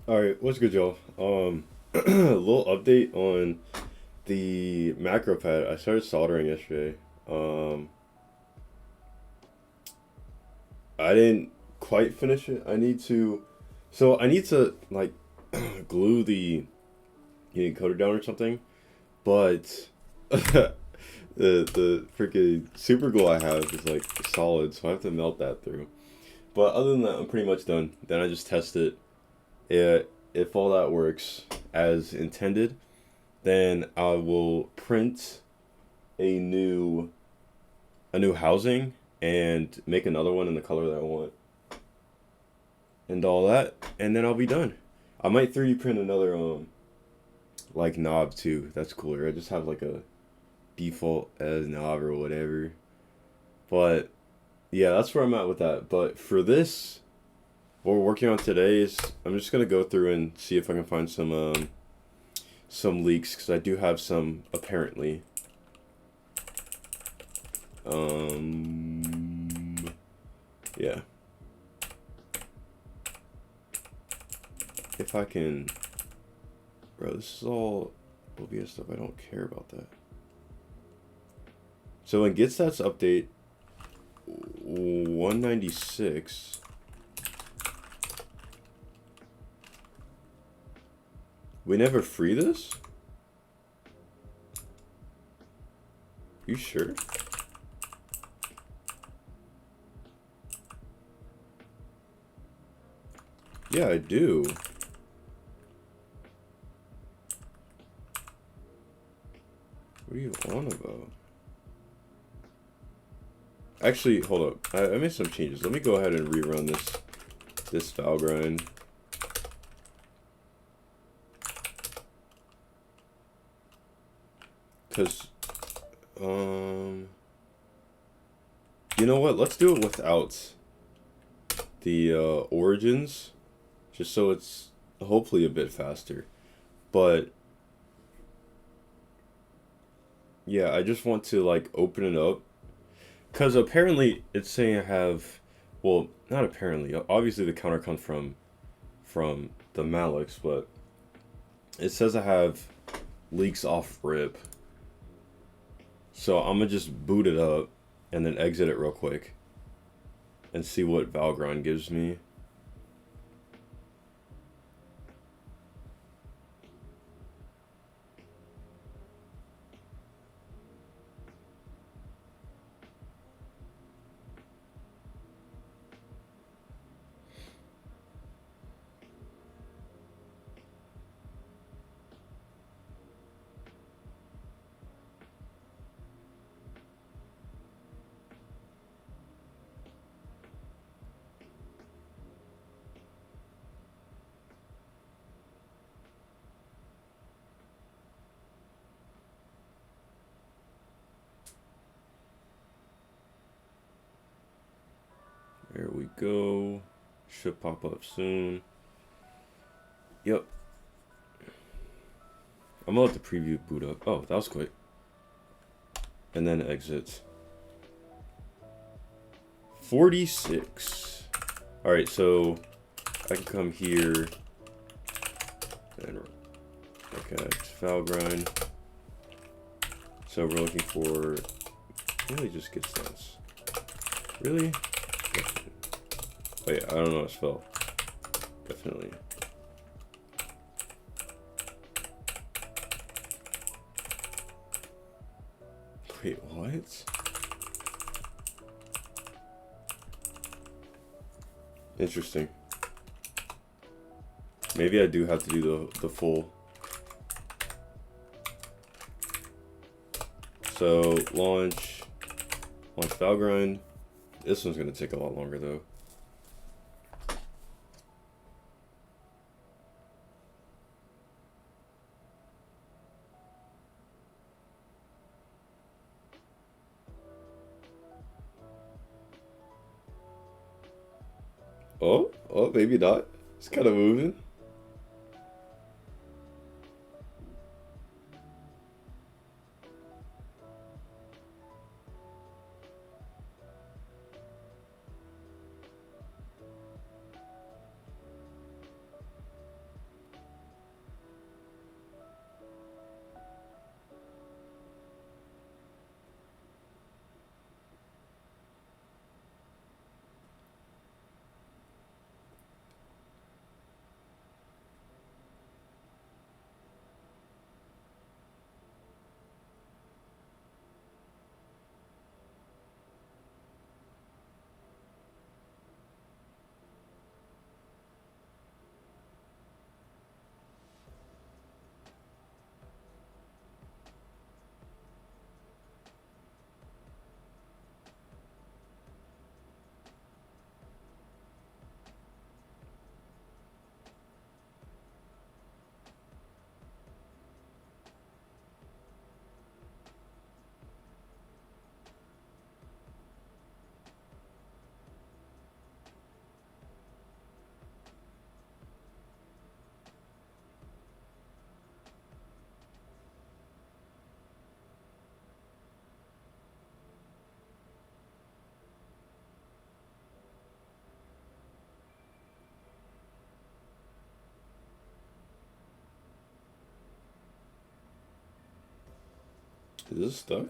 All right, what's good, y'all? A little update on the macro pad. I started soldering yesterday. Um, I didn't quite finish it. I need to like glue the encoder down or something. But the freaking super glue I have is like solid, so I have to melt that through. But other than that, I'm pretty much done. Then I just test it. If all that works as intended, then I will print a new a new housing and make another one in the color that I want and all that, and then I'll be done. I might 3D print another like knob too. That's cooler. I just have like a default as knob or whatever. But yeah, that's where I'm at with that. But for this, what we're working on today is I'm just gonna go through and see if I can find some leaks because I do have some apparently. Um, yeah. If I can, bro, this is all OBS stuff. I don't care about that. So in GitStats update 196, we never free this? You sure? Yeah, I do. What are you on about? Actually, hold up. I made some changes. Let me go ahead and rerun this Valgrind. Cause you know what? Let's do it without the origins, just so it's hopefully a bit faster. But yeah, I just want to like open it up because apparently it's saying I have, well, not apparently. Obviously, the counter comes from the Malix, but it says I have leaks off rip. So I'm gonna just boot it up and then exit it real quick and see what Valgrind gives me. There we go. Should pop up soon. Yep. I'm gonna let the preview boot up. Oh, that was quick. And then exit. 46. Alright, so I can come here and okay, it's Valgrind. So we're looking for really just get stats. Really? Wait, I don't know how to spell. Definitely. Wait, what? Interesting. Maybe I do have to do the full. So launch Valgrind. This one's gonna take a lot longer though. Oh, maybe not. It's kind of moving. Is this stuck?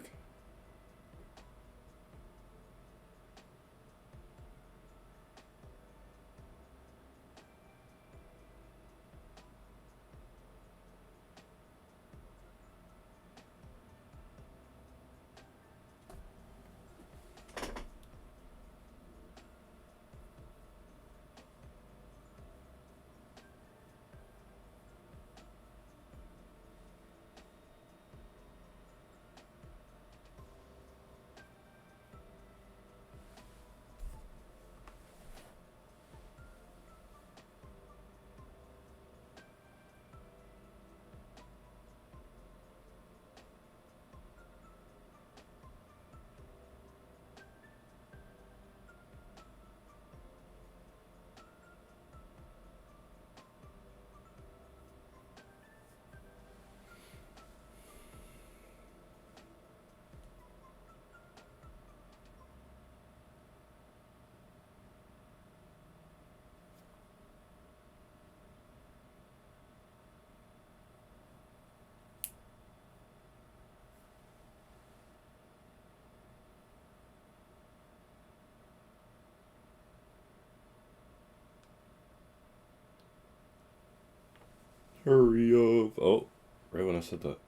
Hurry up. Oh, right when I said that.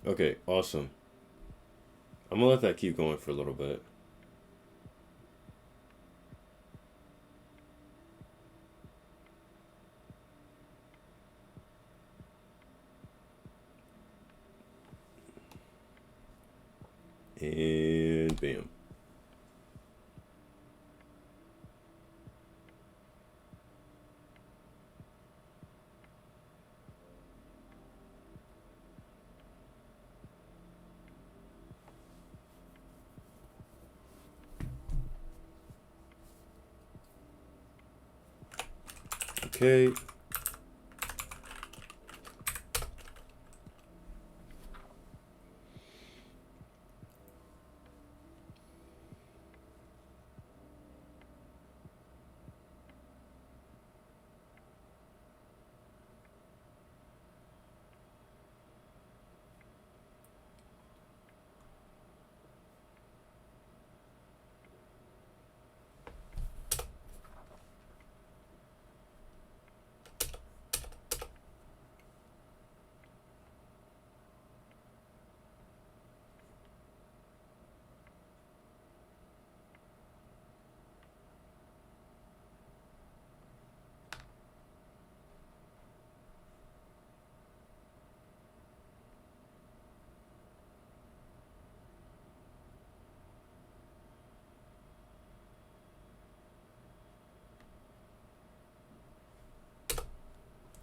Okay, awesome. I'm gonna let that keep going for a little bit. And bam. Okay.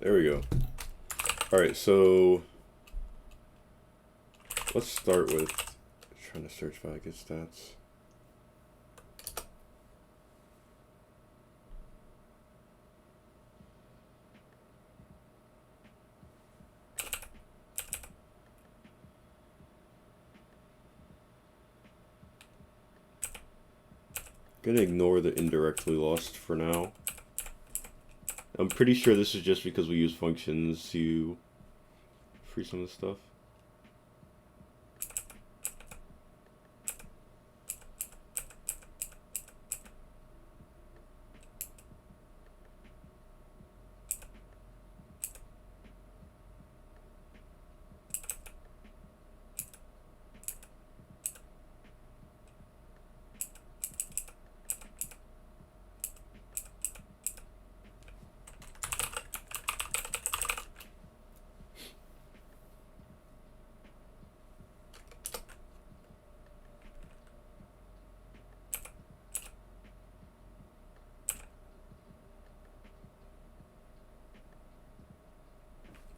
There we go. Alright, so let's start with trying to search by get stats. Gonna ignore the indirectly lost for now. I'm pretty sure this is just because we use functions to free some of the stuff.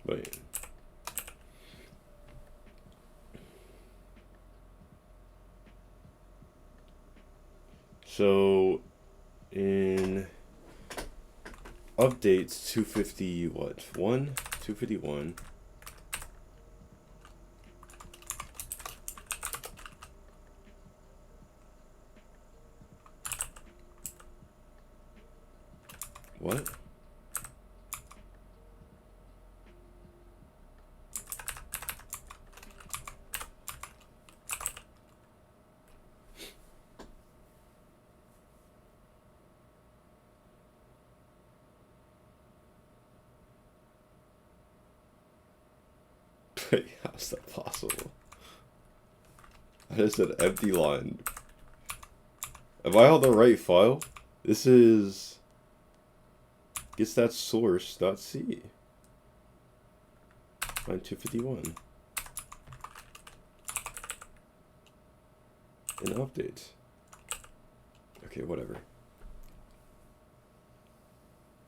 But so in updates 250 what? 251. Wait, how's that possible? I just said empty line. Am I on the right file? This is gets that source.c. Line 251. And updates. Okay, whatever.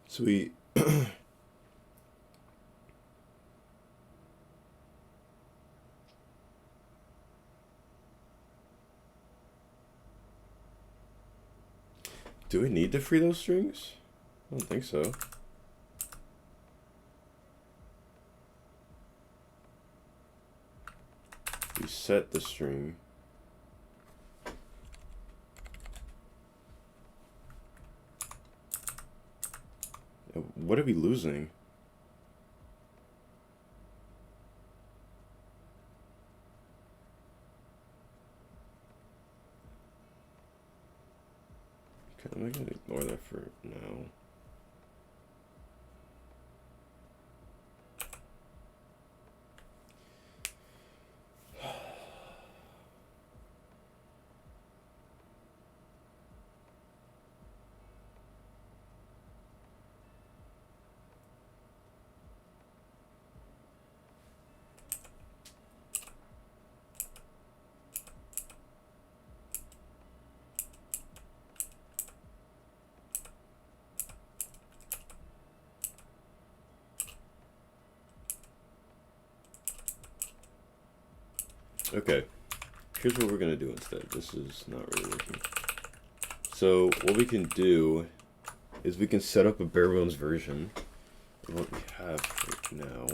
Sweet. Do we need to free those strings? I don't think so. We set the string. What are we losing? Okay, I'm gonna ignore that for now. Okay, here's what we're gonna do instead. This is not really working. So what we can do is we can set up a bare bones version of what we have right now.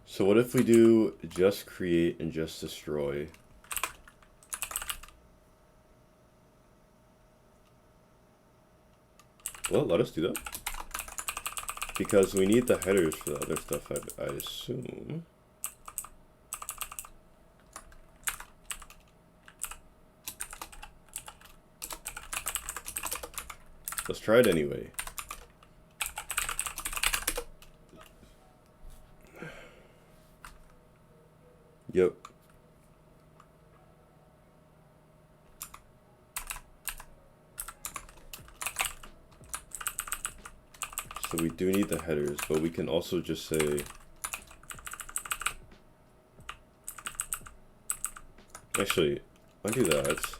So what if we do just create and just destroy? Well, let us do that. Because we need the headers for the other stuff, I assume. Let's try it anyway. Yep. So we do need the headers, but we can also just say actually undo that.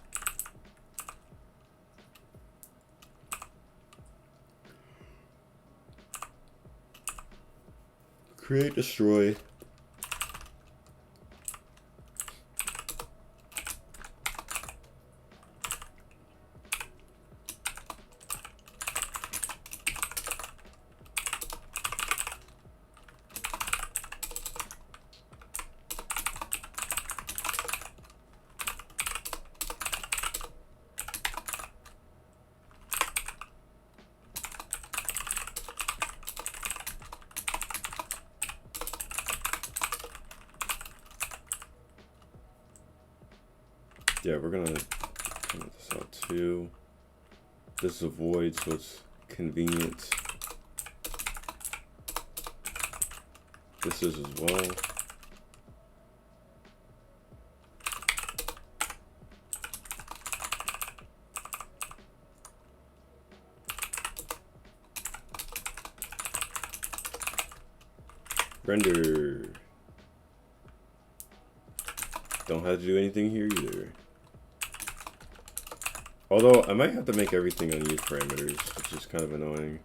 Create, destroy. Yeah, we're gonna comment this out too. This is a void, so it's convenient. This is as well. Render. Don't have to do anything here either. Although, I might have to make everything unused parameters, which is kind of annoying.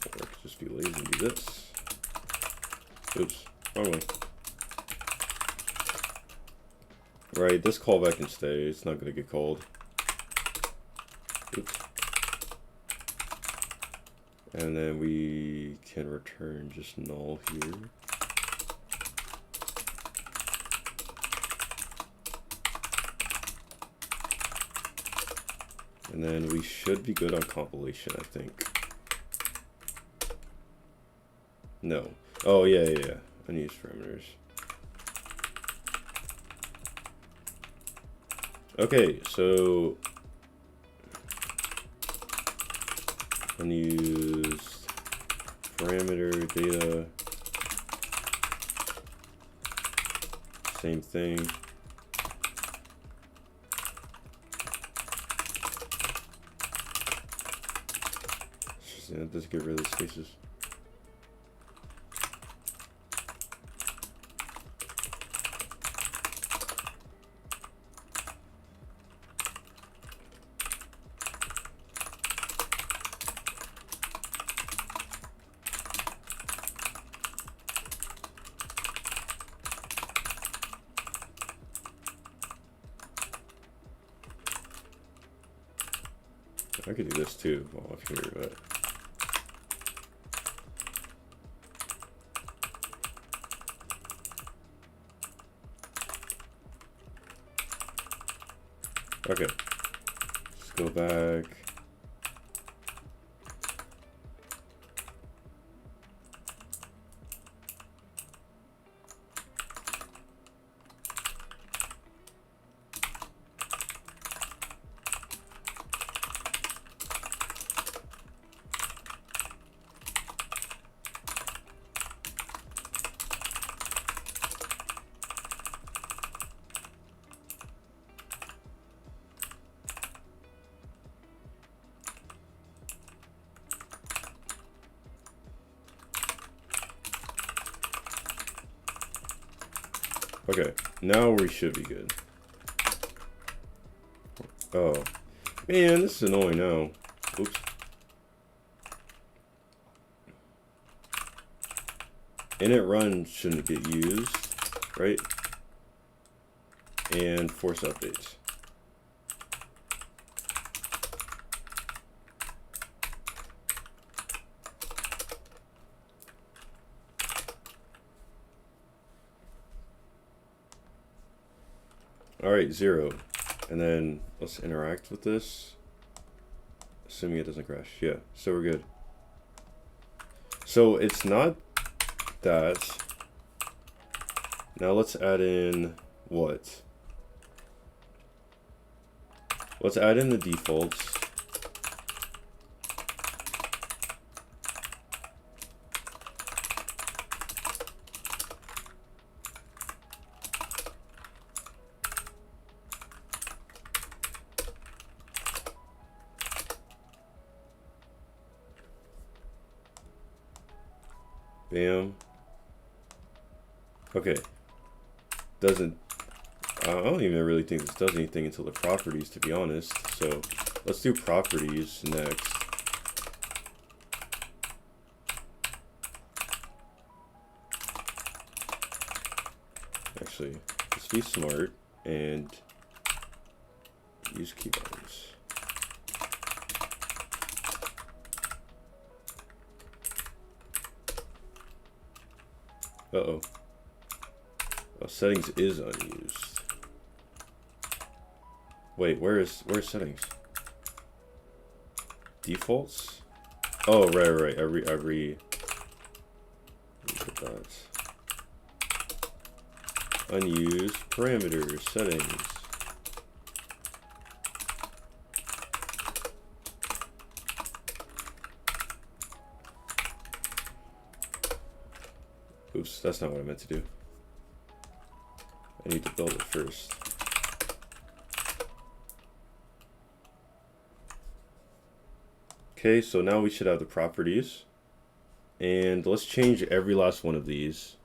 Or I could just be lazy and do this. Oops, wrong one. Right, this callback can stay, it's not going to get called. Oops. And then we can return just null here. And then we should be good on compilation, I think. No. Oh, yeah, yeah, yeah. Unused parameters. Okay, so unused parameter data. Same thing. Let's get rid of the spaces. I could do this too while I'm here, but okay. Let's go back. Okay, now we should be good. Oh, man, this is annoying now. Oops. Init run shouldn't get used, right? And force updates. All right, 0. And then let's interact with this. Assuming it doesn't crash. Yeah, so we're good. So it's not that. Now let's add in what? Let's add in the defaults. Bam. Okay. Doesn't. I don't even really think this does anything until the properties, to be honest. So let's do properties next. Actually, let's be smart and use keyboards. Uh-oh. Oh, settings is unused. Wait, where's settings? Defaults? Oh, right. Every look at that. Unused parameters, settings. Oops, that's not what I meant to do. I need to build it first. Okay, so now we should have the properties. And let's change every last one of these.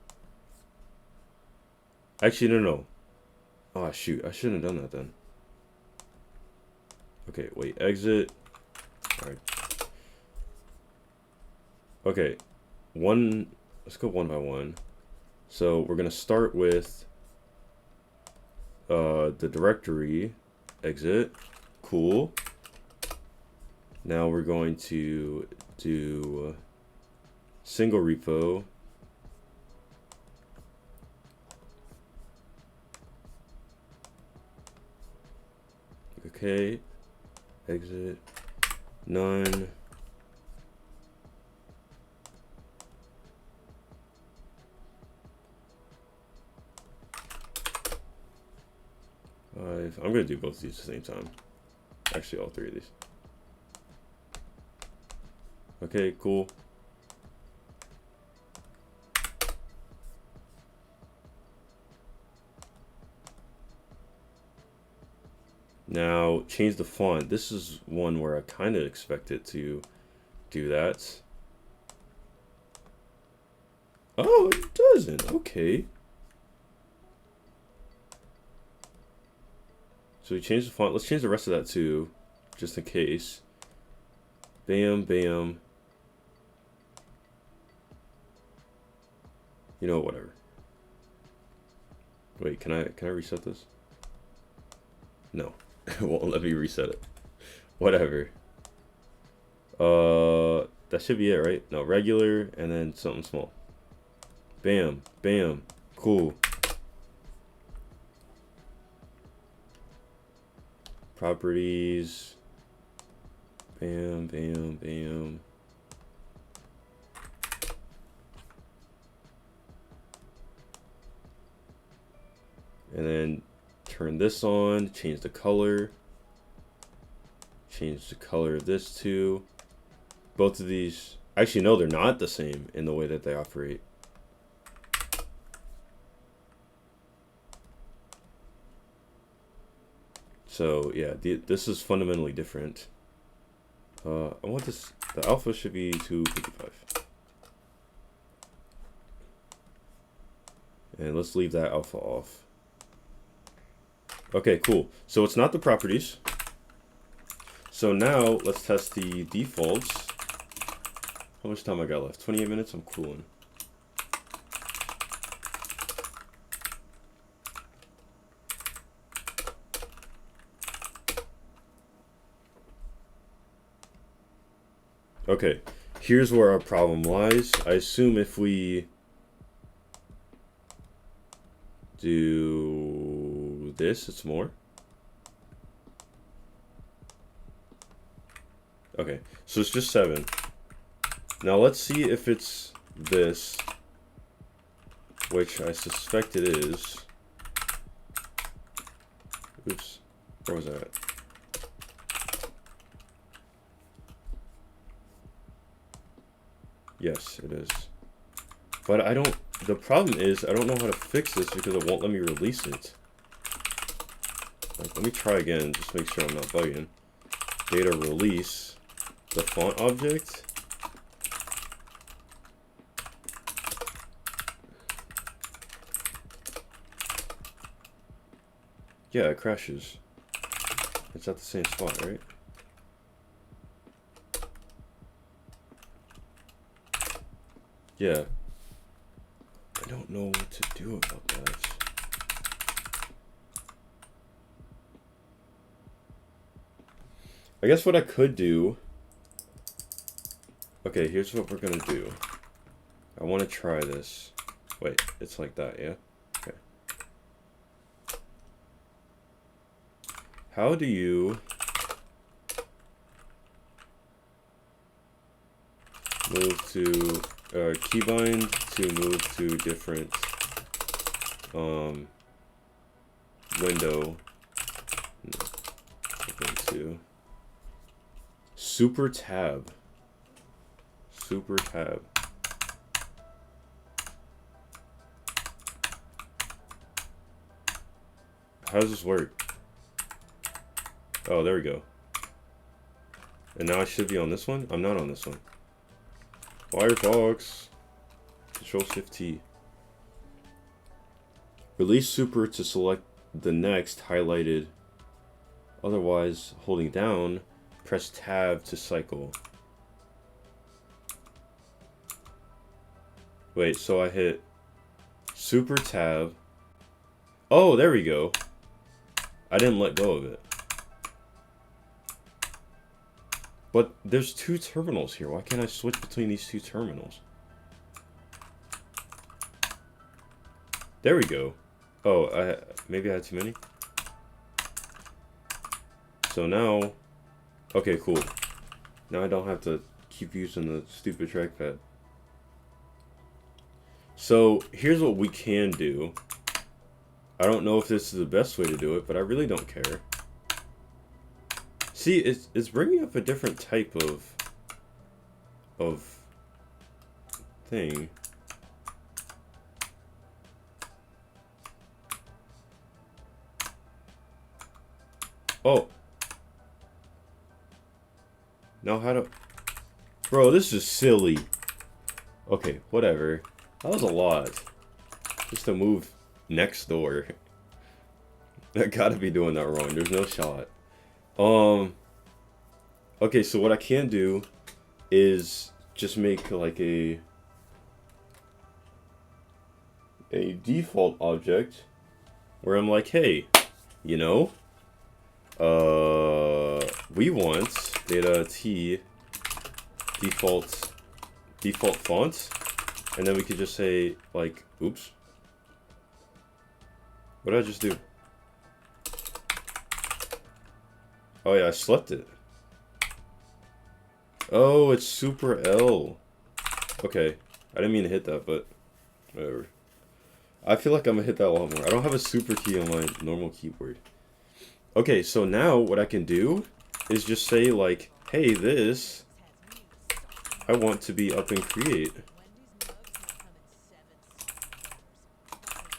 Actually, no. Oh, shoot. I shouldn't have done that then. Okay, wait. Exit. Alright. Okay. Let's go one by one. So we're going to start with the directory. Exit. Cool. Now we're going to do single repo. Okay. Exit. None. 5. I'm going to do both of these at the same time. Actually, all 3 of these. Okay, cool. Now, change the font. This is one where I kind of expect it to do that. Oh, it doesn't. Okay. So we changed the font. Let's change the rest of that too, just in case. Bam, bam. You know, whatever. Wait, can I reset this? No. It won't let me reset it. Whatever. That should be it, right? No, regular and then something small. Bam, bam. Cool. Properties. Bam, bam, bam. And then turn this on, change the color. Change the color of this too. Both of these, actually no, they're not the same in the way that they operate. So yeah, this is fundamentally different. I want this, the alpha should be 255. And let's leave that alpha off. Okay, cool. So it's not the properties. So now let's test the defaults. How much time I got left? 28 minutes? I'm cooling. Okay, here's where our problem lies. I assume if we do this, it's more. Okay, so it's just 7. Now let's see if it's this, which I suspect it is. Oops, where was that? Yes, it is. But I don't, the problem is I don't know how to fix this because it won't let me release it. Like, let me try again, just make sure I'm not bugging. Data release, the font object. Yeah, it crashes. It's at the same spot, right? Yeah. I don't know what to do about that. I guess what I could do... Okay, here's what we're gonna do. I want to try this. Wait, it's like that, yeah? Okay. How do you... move to... keybind to move to different window to super tab. How does this work? Oh, there we go. And now I should be on this one? I'm not on this one. Firefox. Control-Shift-T. Release super to select the next highlighted. Otherwise, holding down, press tab to cycle. Wait, so I hit super tab. Oh, there we go. I didn't let go of it. But there's 2 terminals here. Why can't I switch between these 2 terminals? There we go. Oh, maybe I had too many? So now... Okay, cool. Now I don't have to keep using the stupid trackpad. So, here's what we can do. I don't know if this is the best way to do it, but I really don't care. See, it's bringing up a different type of thing. Oh. Now how to... Bro, this is silly. Okay, whatever. That was a lot. Just to move next door. I gotta be doing that wrong. There's no shot. Okay, so what I can do is just make like a default object where I'm like, hey, you know, we want data t default font, and then we could just say like, oops, what did I just do? Oh yeah, I slept it. Oh, it's Super L. Okay, I didn't mean to hit that, but whatever. I feel like I'm gonna hit that a lot more. I don't have a super key on my normal keyboard. Okay, so now what I can do is just say like, hey, this I want to be up in create.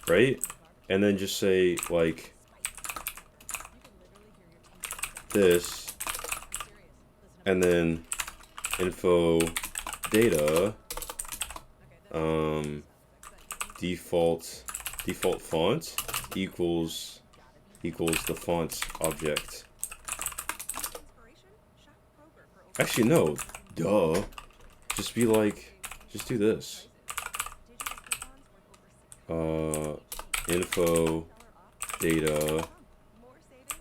Right? And then just say like this, and then info data default font equals the font object. Actually no, duh. Just be like, just do this. Info data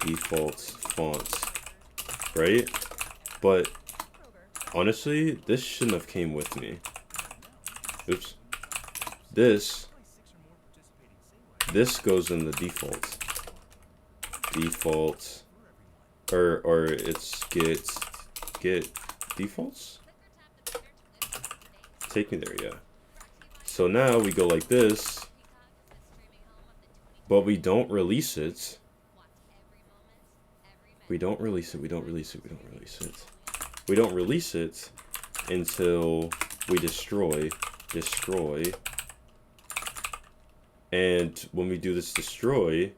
default fonts. Right? But honestly, this shouldn't have came with me. Oops. This goes in the default. Default, or it's get defaults. Take me there, yeah. So now we go like this, but we don't release it. We don't release it. We don't release it. We don't release it. We don't release it until we destroy. And when we do this destroy,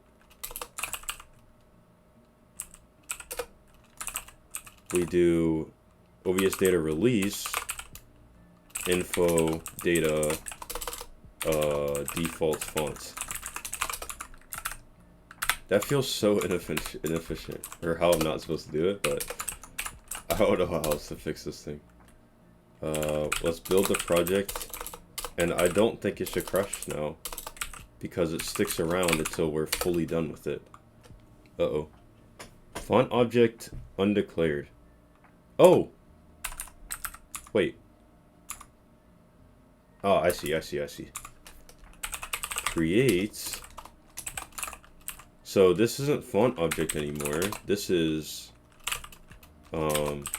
we do OBS data release info data default fonts. That feels so inefficient, or how I'm not supposed to do it, but I don't know how else to fix this thing. Let's build the project, and I don't think it should crash now, because it sticks around until we're fully done with it. Uh-oh. Font object undeclared. Oh! Wait. Oh, I see. Create. So this isn't font object anymore. This is font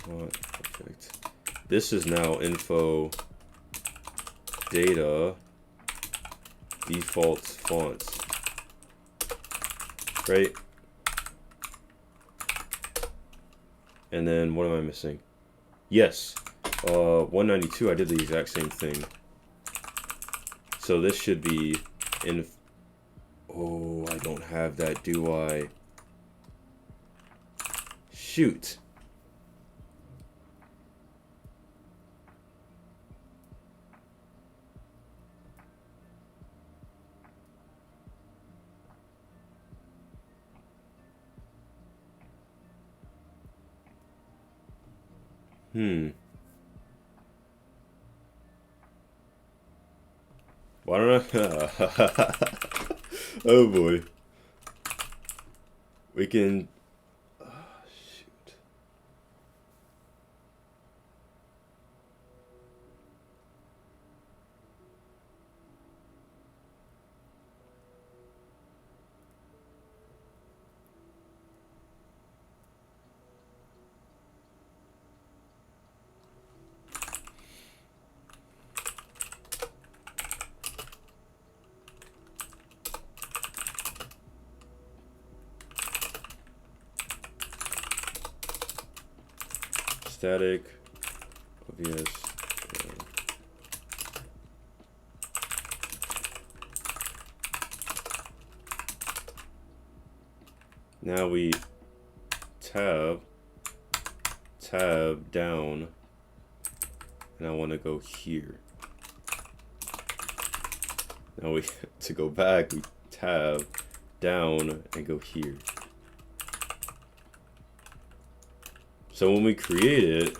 object. This is now info data default fonts. Right? And then what am I missing? Yes. 192, I did the exact same thing. So this should be in... Oh, I don't have that, do I? Shoot. Why don't I... Oh boy. We can... Oh, shoot. static obvious. Now we tab down, and I want to go here. Now we to go back, we tab down and go here. So when we create it,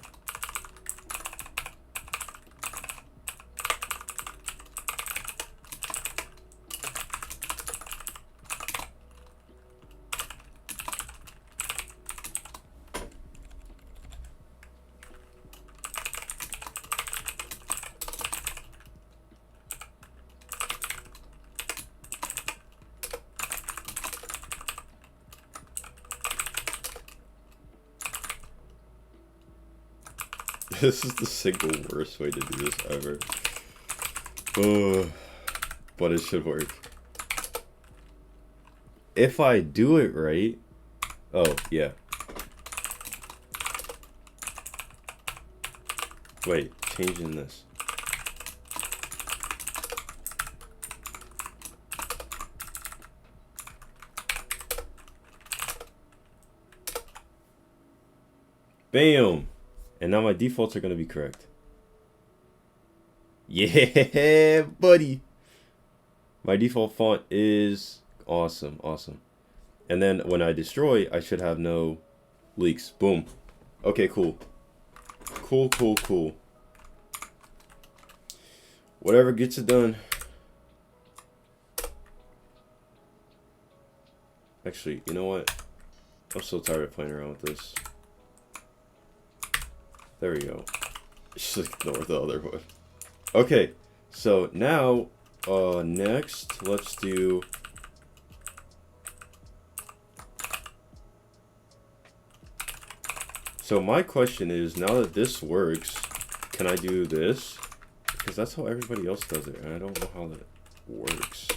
this is the single worst way to do this ever. But it should work. If I do it right... Oh, yeah. Wait, changing this. Bam! And now my defaults are going to be correct. Yeah, buddy. My default font is awesome, awesome. And then when I destroy, I should have no leaks. Boom. Okay, cool. Cool, cool, cool. Whatever gets it done. Actually, you know what? I'm so tired of playing around with this. There we go. Just ignore the other one. Okay, so now, next, let's do... So my question is, now that this works, can I do this? Because that's how everybody else does it, and I don't know how that works.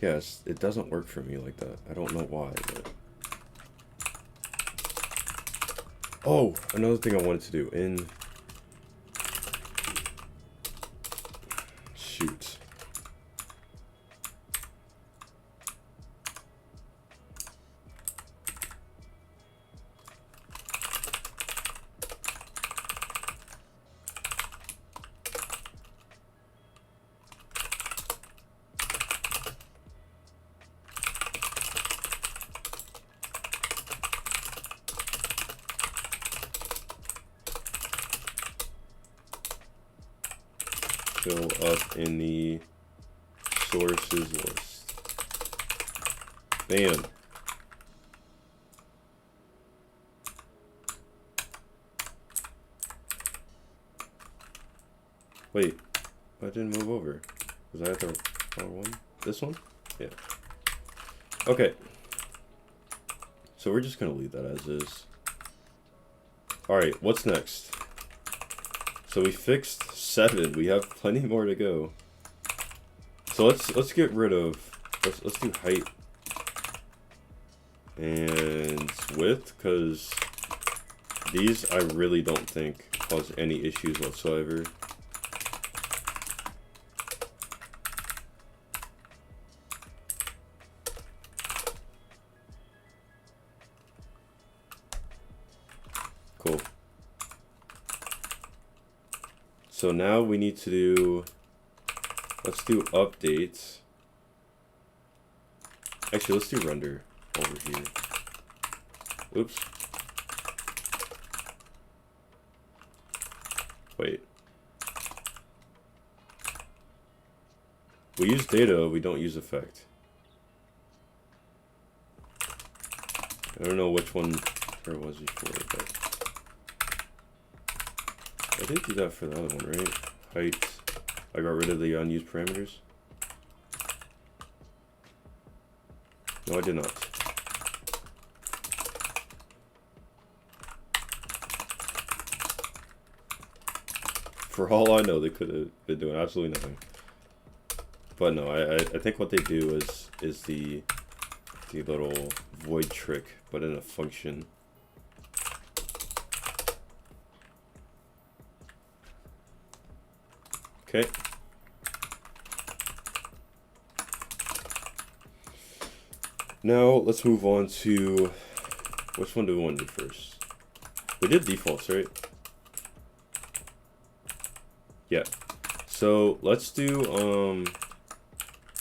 Yes, it doesn't work for me like that. I don't know why, but... Oh, another thing I wanted to do in... Shoot. Show up in the sources list. Bam. Wait, I didn't move over. Was I at the wrong one? This one? Yeah. Okay. So we're just gonna leave that as is. Alright, what's next? So we fixed 7. We have plenty more to go. So let's get rid of let's do height and width, because these I really don't think cause any issues whatsoever. Cool. So now we need to do, let's do updates. Actually, let's do render over here. Oops. Wait. We use data, we don't use effect. I don't know which one there was before, but I did do that for the other one, right? Height. I got rid of the unused parameters. No, I did not. For all I know, they could have been doing absolutely nothing. But no, I think what they do is the the little void trick, but in a function. Okay. Now let's move on to, which one do we want to do first? We did defaults, right? Yeah. So let's do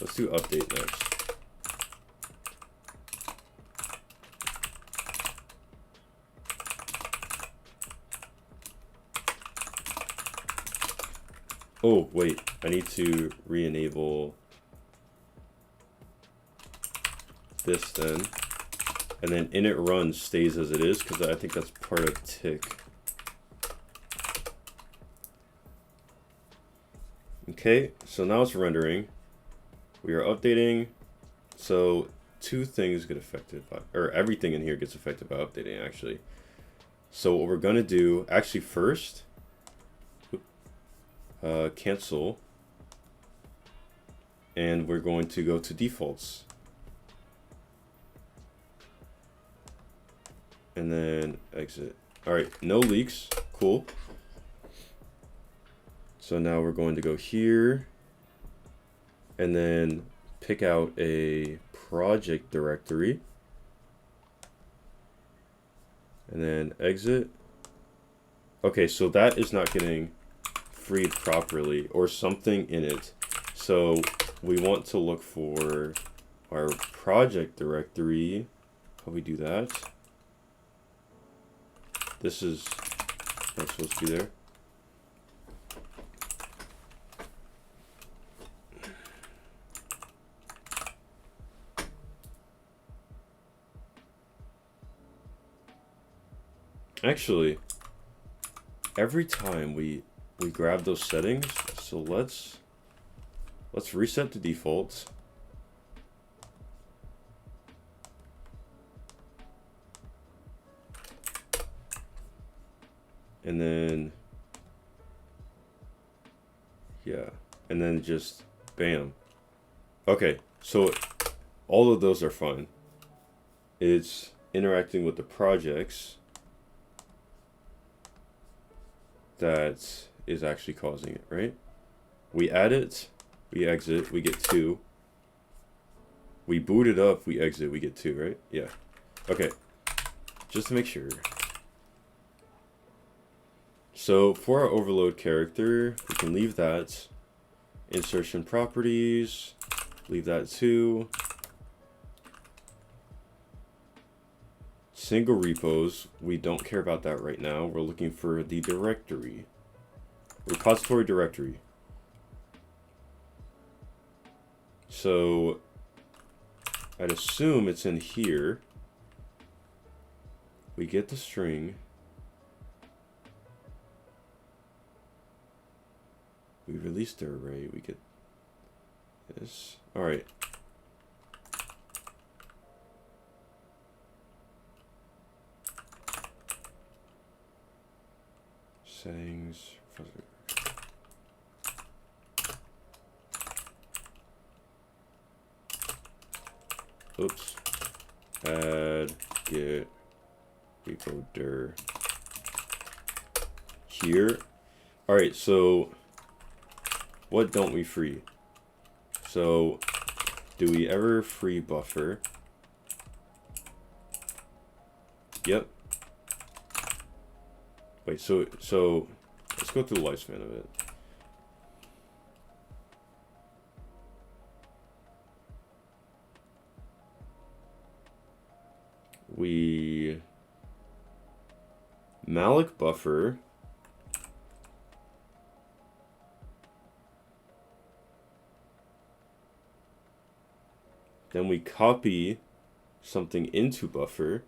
update next. Oh, wait, I need to re-enable this then. And then init run stays as it is, because I think that's part of tick. Okay, so now it's rendering. We are updating. So two things get affected by, or everything in here gets affected by updating actually. So what we're gonna do, actually first, cancel. And we're going to go to defaults. And then exit. All right, no leaks, cool. So now we're going to go here and then pick out a project directory and then exit. Okay, so that is not getting freed properly or something in it. So we want to look for our project directory. How do we do that? This is not supposed to be there. Actually, every time we grab those settings, so let's reset the defaults. And then, yeah, and then just bam. Okay, so all of those are fine. It's interacting with the projects that is actually causing it, right? We add it, we exit, we get 2. We boot it up, we exit, we get 2, right? Yeah. Okay, just to make sure. So for our overload character, we can leave that. Insertion properties, leave that too. Single repos, we don't care about that right now. We're looking for the directory. Repository directory. So I'd assume it's in here. We get the string. We release the array, we get this. All right. Settings. Oops. Add get repo dir here. All right, so what don't we free? So do we ever free buffer? Yep. Wait, so let's go through the lifespan of it. We malloc buffer. Then we copy something into buffer.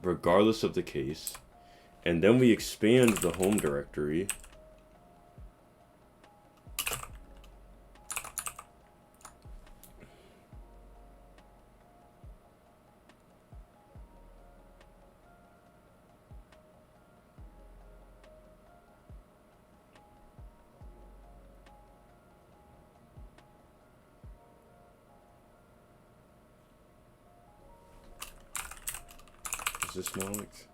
Regardless of the case. And then we expand the home directory. Is this Malik?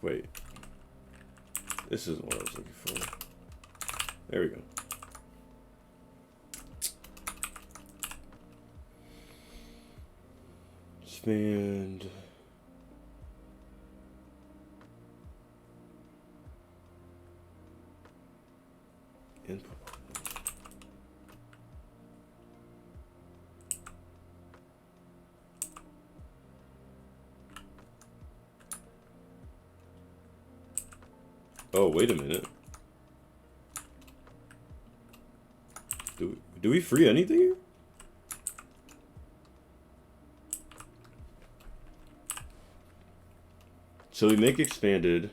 Wait. This isn't what I was looking for. There we go. Expand. Input. Oh, wait a minute. Do we free anything here? So we make expanded.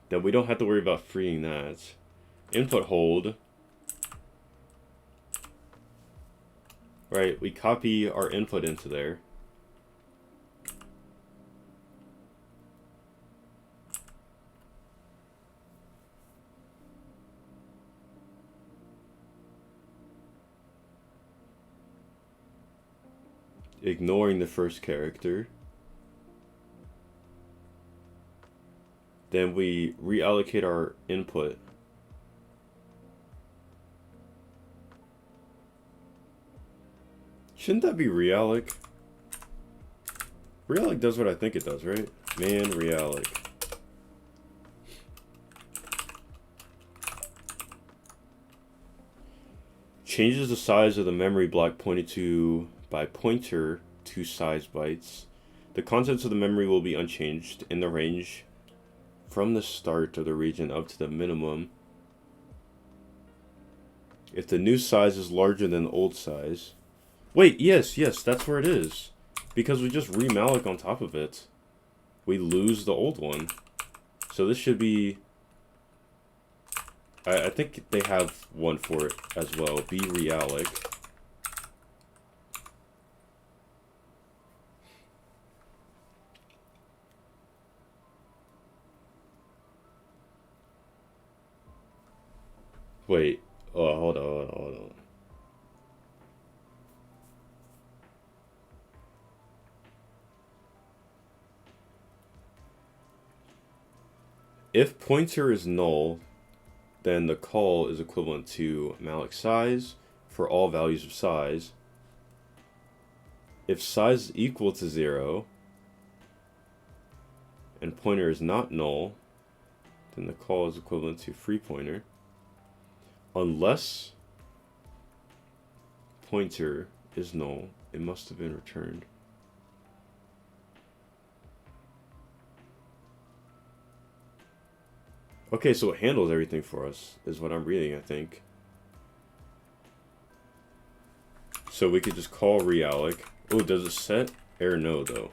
Then we don't have to worry about freeing that. Input hold. Right, we copy our input into there. Ignoring the first character. Then we reallocate our input. Shouldn't that be realloc? Realloc does what I think it does, right? Man, realloc. Changes the size of the memory block pointed to by pointer to size bytes. The contents of the memory will be unchanged in the range from the start of the region up to the minimum. If the new size is larger than the old size. Wait, yes, that's where it is. Because we just remalloc on top of it. We lose the old one. So this should be... I think they have one for it as well. Be realloc. Wait. Oh, hold on. If pointer is null, then the call is equivalent to malloc size for all values of size. If size is equal to 0 and pointer is not null, then the call is equivalent to free pointer. Unless pointer is null, it must have been returned. Okay, so it handles everything for us, is what I'm reading, I think. So we could just call realloc. Oh, does it set? Error no, though.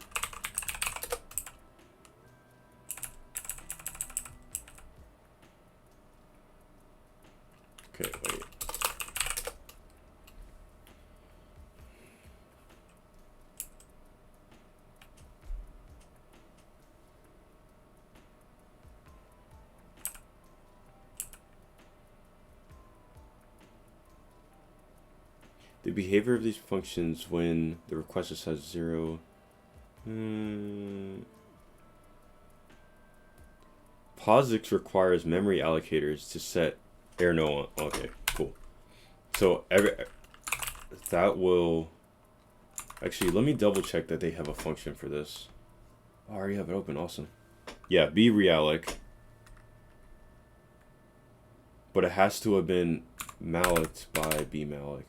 Okay, wait. The behavior of these functions when the requester says 0. POSIX requires memory allocators to set error no on. Okay, cool. So that will actually, let me double check that they have a function for this. Oh, I already have it open. Awesome. Yeah, be realloc. But it has to have been malloc by be malloc.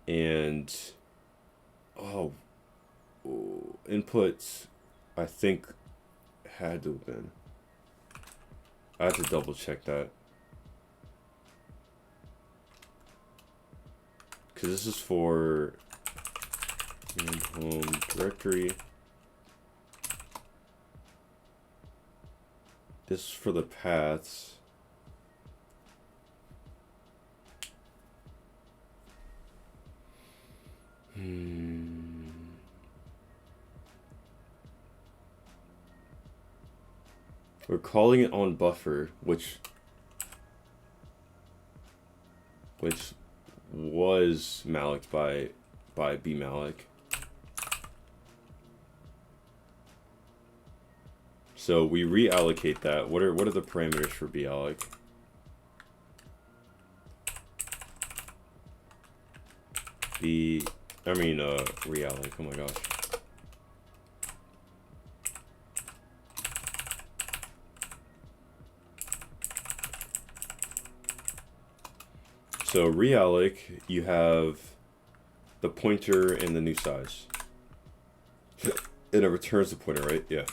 And inputs I think had to have been. I have to double check that. Because this is for and home directory. This is for the paths. We're calling it on buffer, which was malloc by bmalloc. So we reallocate that. What are the parameters for balloc? Realloc. Oh my gosh. So realloc, you have the pointer and the new size. And it returns the pointer, right? Yeah.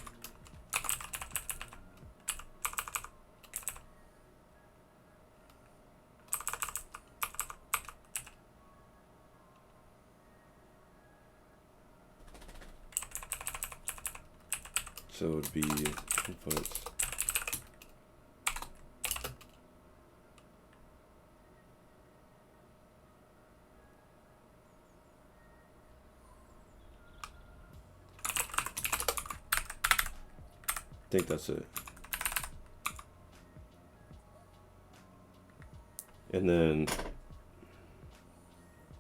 So it would be inputs. I think that's it. And then,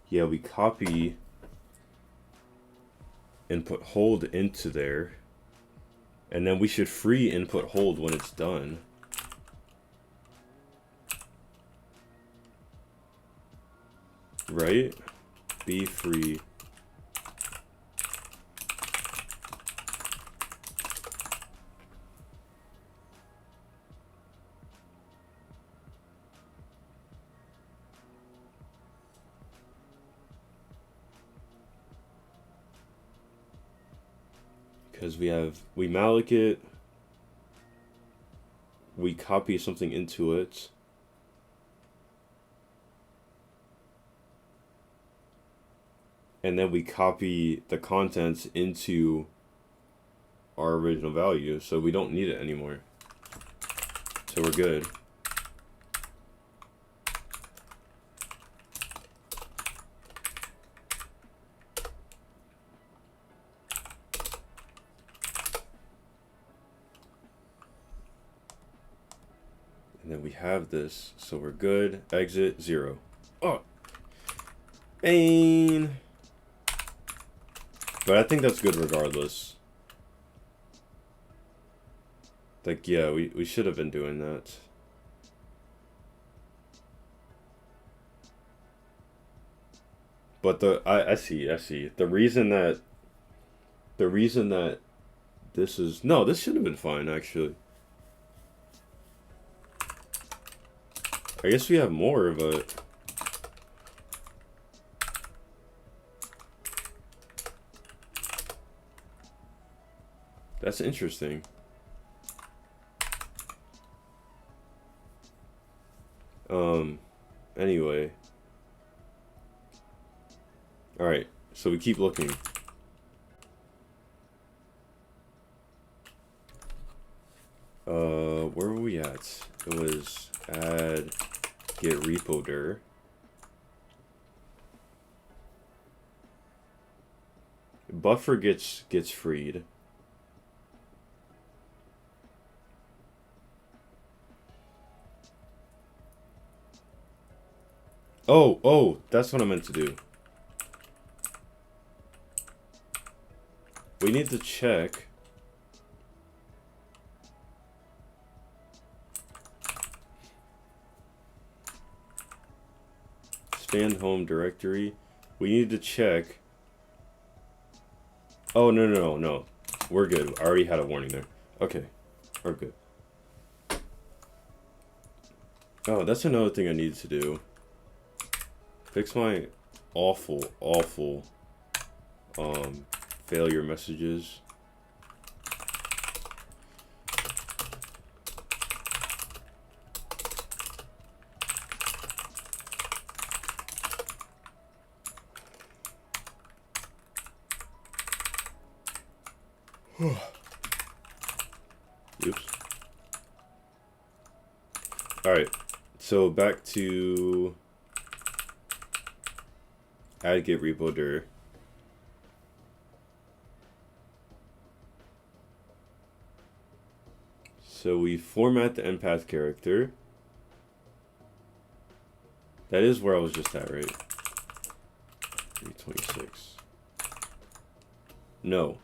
yeah, we copy input hold into there. And then we should free input hold when it's done. Right? Be free. Because we malloc it, we copy something into it, and then we copy the contents into our original value, so we don't need it anymore. So we're good. And then we have this, so we're good. Exit 0. Oh, pain. But I think that's good regardless. Like, yeah, we should have been doing that. But I see. The reason that this is, no, this should have been fine actually. I guess we have more of it. That's interesting. Anyway. Alright, so we keep looking. Where were we at? It was add get repo dir. Buffer gets freed. Oh, that's what I meant to do. We need to check. Stand home directory. We need to check. Oh, no. We're good. I already had a warning there. Okay. We're good. Oh, that's another thing I need to do. Fix my awful failure messages. Oops. Alright, so back to add git repo dir. So we format the empath character. That is where I was just at, right? 326. No,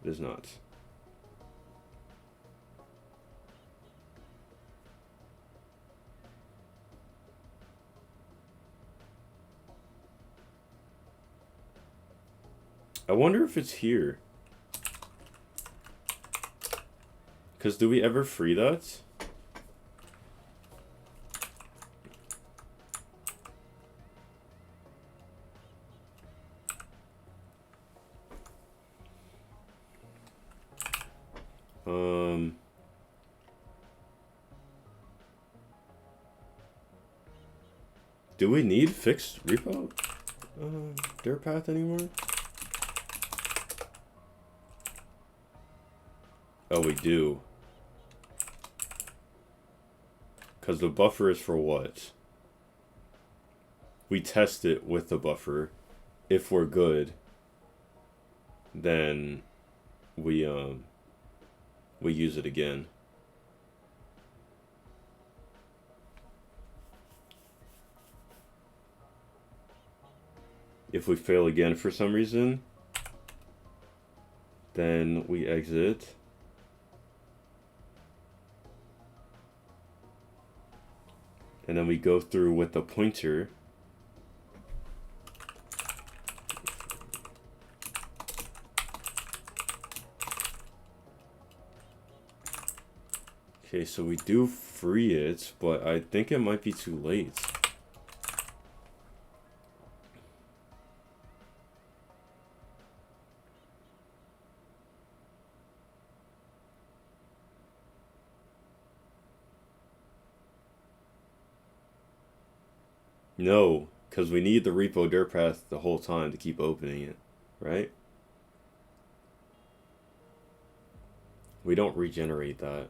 it is not. I wonder if it's here. Because do we ever free that? Do we need fixed repo dir path anymore? Oh, we do. Because the buffer is for what? We test it with the buffer. If we're good, then we use it again. If we fail again for some reason, then we exit. And then we go through with the pointer. Okay, so we do free it, but I think it might be too late. No, because we need the repo dir path the whole time to keep opening it, right? We don't regenerate that.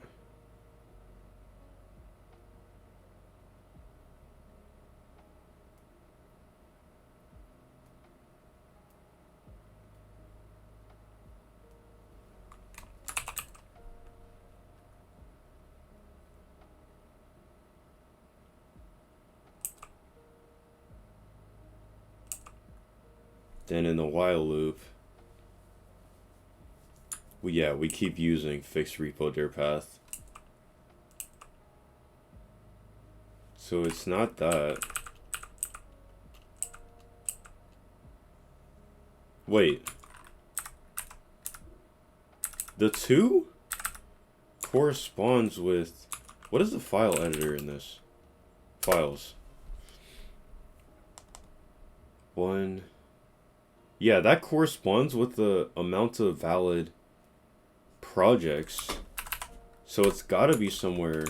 Then in the while loop, we keep using fixed repo dir path. So it's not that. Wait. The 2 corresponds with... What is the file editor in this? Files. 1... Yeah, that corresponds with the amount of valid projects. So it's gotta be somewhere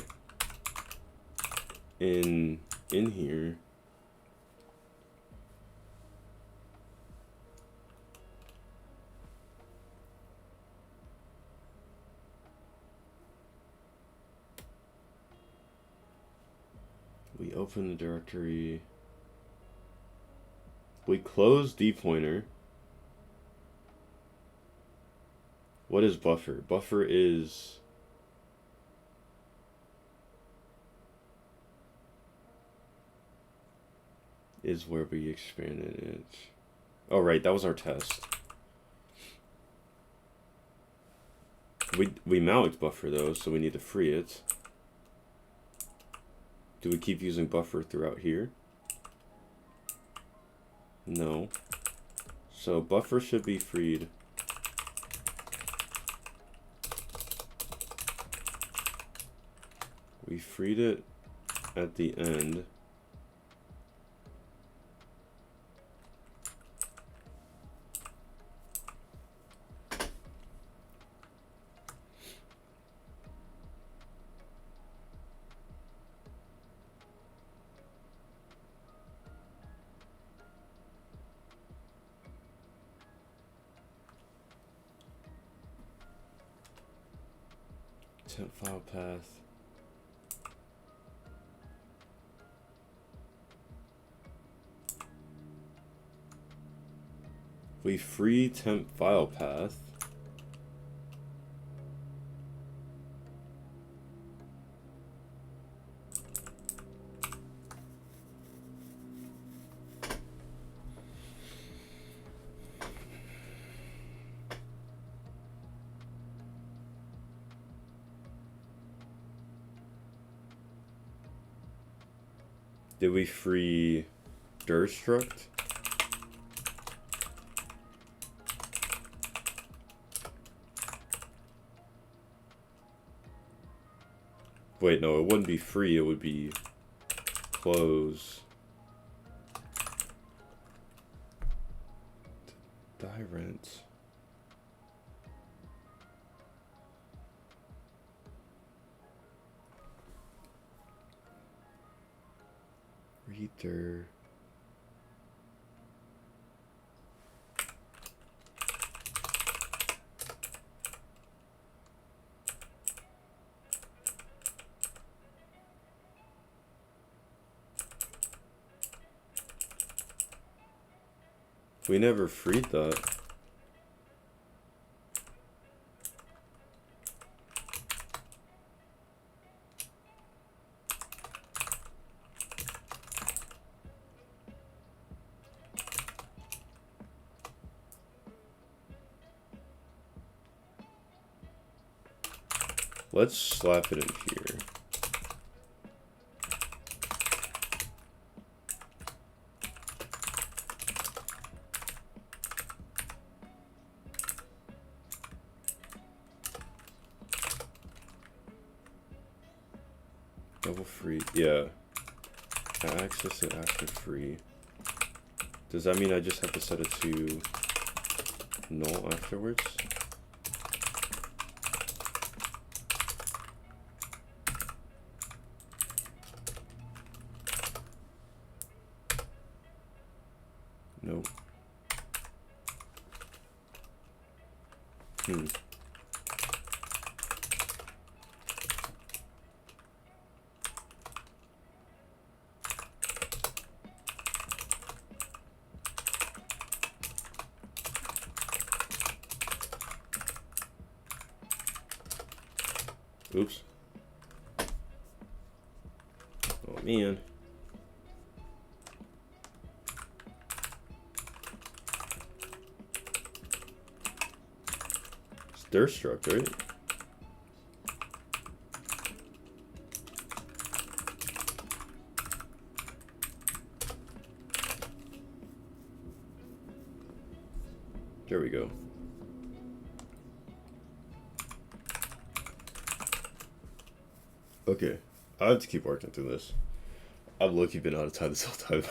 in here. We open the directory. We close dpointer. What is buffer? Buffer is where we expanded it. Oh, right, that was our test. We malloc buffer though, so we need to free it. Do we keep using buffer throughout here? No. So buffer should be freed. We freed it at the end. temp file path. We free temp file path. Did we free dir struct? Wait, no, it wouldn't be free, it would be close. Dirent. Reader. We never freed that. Let's slap it in here. Double free, yeah. I access it after free. Does that mean I just have to set it to null afterwards? Nope. Oops. Oh man. It's dir struct, right? There we go. Okay, I have to keep working through this. I've low-key been out of time this whole time.